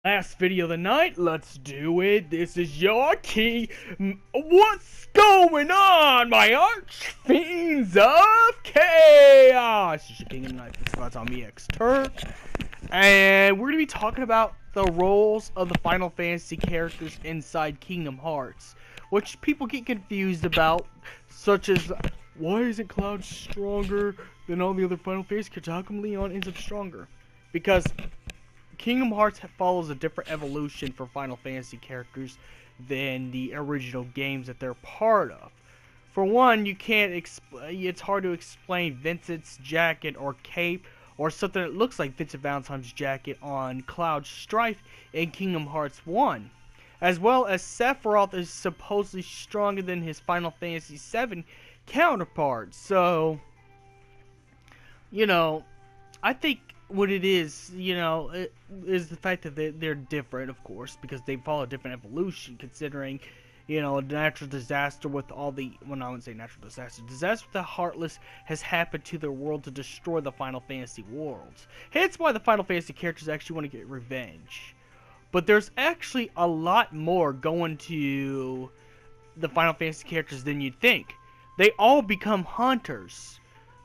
Last video of the night, let's do it. This is your key. What's going on, my arch fiends of chaos? This is your king of the night. This is on me, Turk. And we're going to be talking about the roles of the Final Fantasy characters inside Kingdom Hearts, which people get confused about, such as, why isn't Cloud stronger than all the other Final Fantasy characters? How come Leon ends up stronger? Because Kingdom Hearts follows a different evolution for Final Fantasy characters than the original games that they're part of. For one, you can't it's hard to explain Vincent's jacket or cape or something that looks like Vincent Valentine's jacket on Cloud Strife in Kingdom Hearts 1. As well as Sephiroth is supposedly stronger than his Final Fantasy VII counterpart. So, I think what it is, is the fact that they're different, of course, because they follow a different evolution, considering, a natural disaster with all the, well, I wouldn't say natural disaster with the Heartless has happened to their world to destroy the Final Fantasy worlds. Hence why the Final Fantasy characters actually want to get revenge. But there's actually a lot more going to the Final Fantasy characters than you'd think. They all become hunters.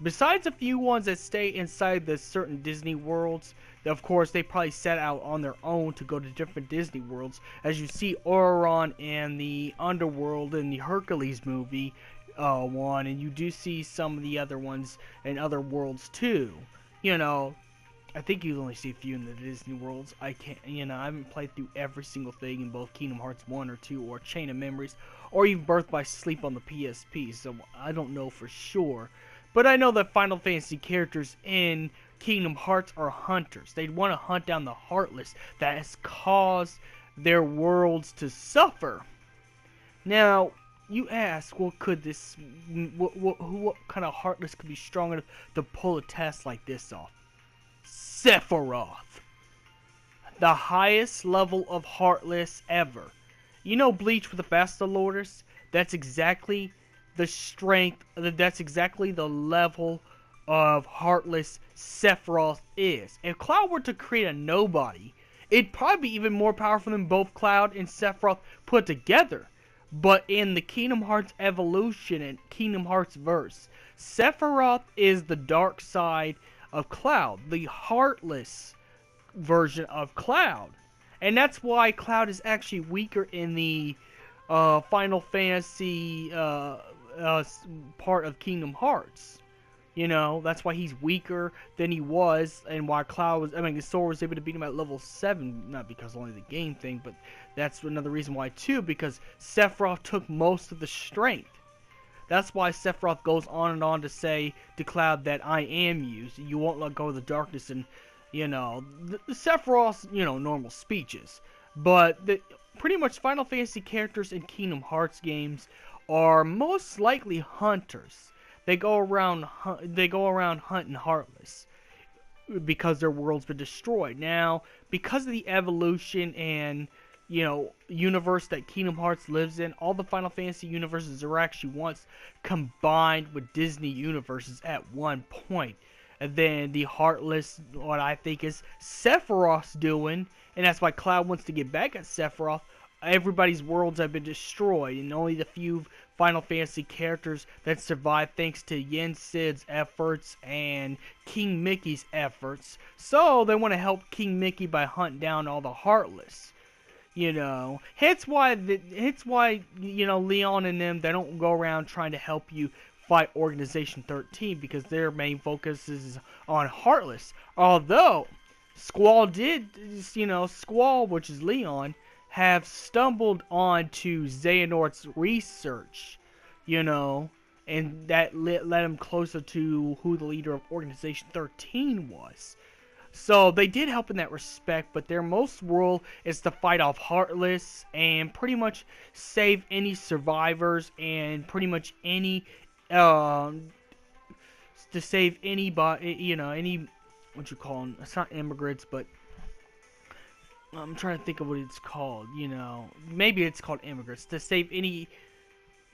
Besides a few ones that stay inside the certain Disney worlds, of course they probably set out on their own to go to different Disney worlds. As you see Auron in the Underworld in the Hercules movie one, and you do see some of the other ones in other worlds too. I think you only see a few in the Disney worlds. I haven't played through every single thing in both Kingdom Hearts 1 or 2 or Chain of Memories or even Birth by Sleep on the PSP, so I don't know for sure. But I know that Final Fantasy characters in Kingdom Hearts are hunters. They want to hunt down the Heartless that has caused their worlds to suffer. Now, you ask, what kind of Heartless could be strong enough to pull a test like this off? Sephiroth. The highest level of Heartless ever. Bleach with the Basta Lourdes? That's exactly the strength, that's exactly the level of Heartless Sephiroth is. If Cloud were to create a nobody, it'd probably be even more powerful than both Cloud and Sephiroth put together. But in the Kingdom Hearts evolution and Kingdom Hearts verse, Sephiroth is the dark side of Cloud, the Heartless version of Cloud. And that's why Cloud is actually weaker in the Final Fantasy part of Kingdom Hearts. That's why he's weaker than he was, and why Sora was able to beat him at level 7, not because only the game thing, but that's another reason why too, because Sephiroth took most of the strength. That's why Sephiroth goes on and on to say to Cloud that I am you won't let go of the darkness, and, Sephiroth's, normal speeches. But pretty much Final Fantasy characters in Kingdom Hearts games are most likely hunters. They go around hunting Heartless because their world's been destroyed. Now, because of the evolution and universe that Kingdom Hearts lives in, all the Final Fantasy universes are actually once combined with Disney universes at one point. And then the Heartless, what I think is Sephiroth's doing, and that's why Cloud wants to get back at Sephiroth. Everybody's worlds have been destroyed, and only the few Final Fantasy characters that survive thanks to Yen Sid's efforts and King Mickey's efforts. So they want to help King Mickey by hunting down all the Heartless. Hence why Leon and them, they don't go around trying to help you fight Organization 13, because their main focus is on Heartless. Although Squall, which is Leon, have stumbled onto Xehanort's research, and that led him closer to who the leader of Organization 13 was. So they did help in that respect, but their most role is to fight off Heartless and pretty much save any survivors and pretty much any, to save anybody, any, what you call them, it's not immigrants, but I'm trying to think of what it's called, maybe it's called immigrants, to save any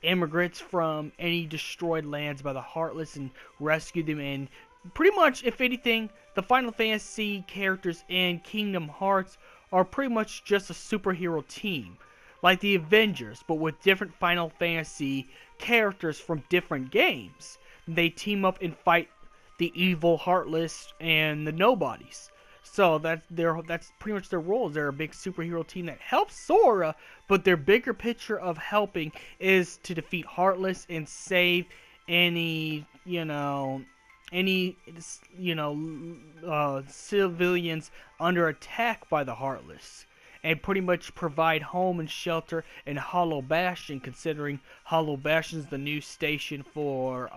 immigrants from any destroyed lands by the Heartless and rescue them. And pretty much, if anything, the Final Fantasy characters in Kingdom Hearts are pretty much just a superhero team, like the Avengers, but with different Final Fantasy characters from different games. They team up and fight the evil, heartless, and the nobodies. So that's pretty much their roles. They're a big superhero team that helps Sora, but their bigger picture of helping is to defeat Heartless and save any any civilians under attack by the Heartless, and pretty much provide home and shelter in Hollow Bastion, considering Hollow Bastion is the new station for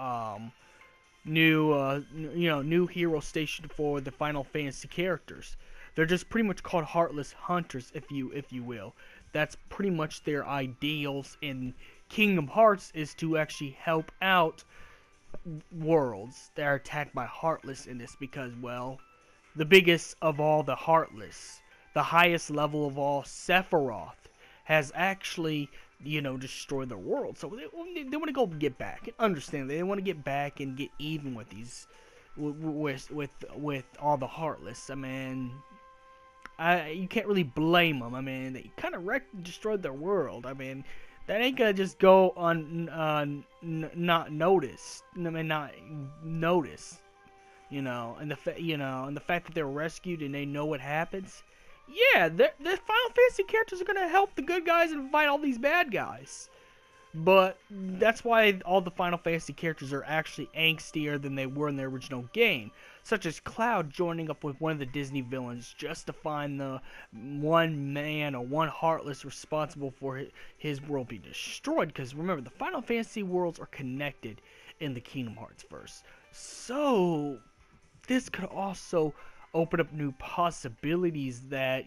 new hero station for the Final Fantasy characters. They're just pretty much called Heartless Hunters, if you will. That's pretty much their ideals in Kingdom Hearts, is to actually help out worlds that are attacked by Heartless in this, because, well, the biggest of all the Heartless, the highest level of all, Sephiroth, has actually destroy the world. So they want to go get back. Understand, they want to get back and get even with these, with all the Heartless. I mean, you can't really blame them. I mean, they kind of destroyed their world. I mean, that ain't gonna just go not noticed. I mean, not noticed. And the fact that they're rescued and they know what happens. Yeah, the Final Fantasy characters are gonna help the good guys and fight all these bad guys. But that's why all the Final Fantasy characters are actually angstier than they were in the original game. Such as Cloud joining up with one of the Disney villains just to find the one man or one Heartless responsible for his world being destroyed. Because remember, the Final Fantasy worlds are connected in the Kingdom Hearts verse. So this could also open up new possibilities that,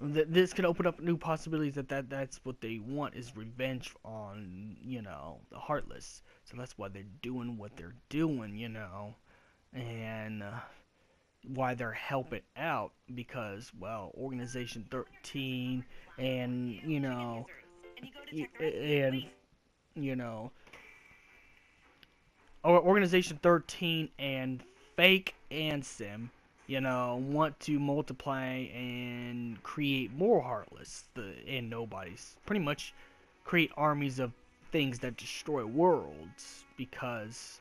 this could open up new possibilities that's what they want, is revenge on, the Heartless. So that's why they're doing what they're doing, and why they're helping out, because, well, Organization 13 and, Organization 13 and Fake Ansem, want to multiply and create more Heartless and Nobodies. Pretty much create armies of things that destroy worlds, because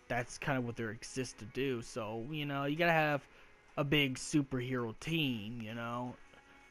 that's kind of what they exist to do. So, you gotta have a big superhero team,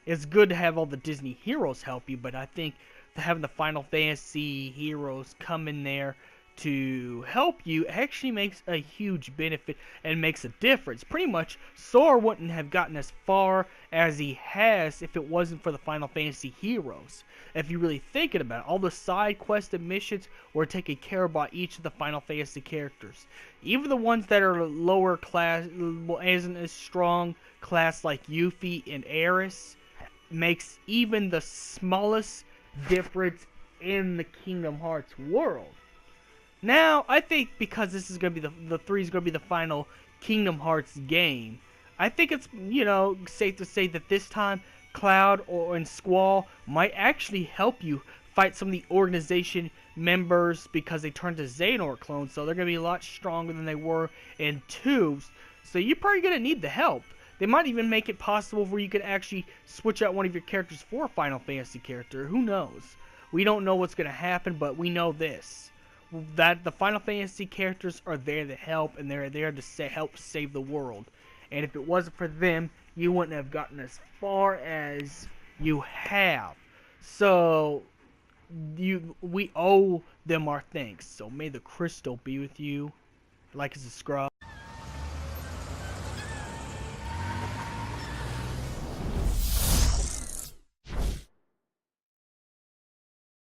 It's good to have all the Disney heroes help you, but I think having the Final Fantasy heroes come in there to help you actually makes a huge benefit and makes a difference. Pretty much, Sora wouldn't have gotten as far as he has if it wasn't for the Final Fantasy heroes. If you really thinking about it, all the side quest and missions were taken care of by each of the Final Fantasy characters. Even the ones that are lower class, isn't as strong class like Yuffie and Aeris, makes even the smallest difference in the Kingdom Hearts world. Now, I think because this is going to be the 3 is going to be the final Kingdom Hearts game, I think it's, safe to say that this time Cloud and Squall might actually help you fight some of the organization members, because they turned to Xehanort clones, so they're going to be a lot stronger than they were in 2. So you're probably going to need the help. They might even make it possible where you could actually switch out one of your characters for a Final Fantasy character. Who knows? We don't know what's going to happen, but we know this, that the Final Fantasy characters are there to help, and they're there to help save the world. And if it wasn't for them, you wouldn't have gotten as far as you have. So we owe them our thanks. So may the crystal be with you. Like and subscribe.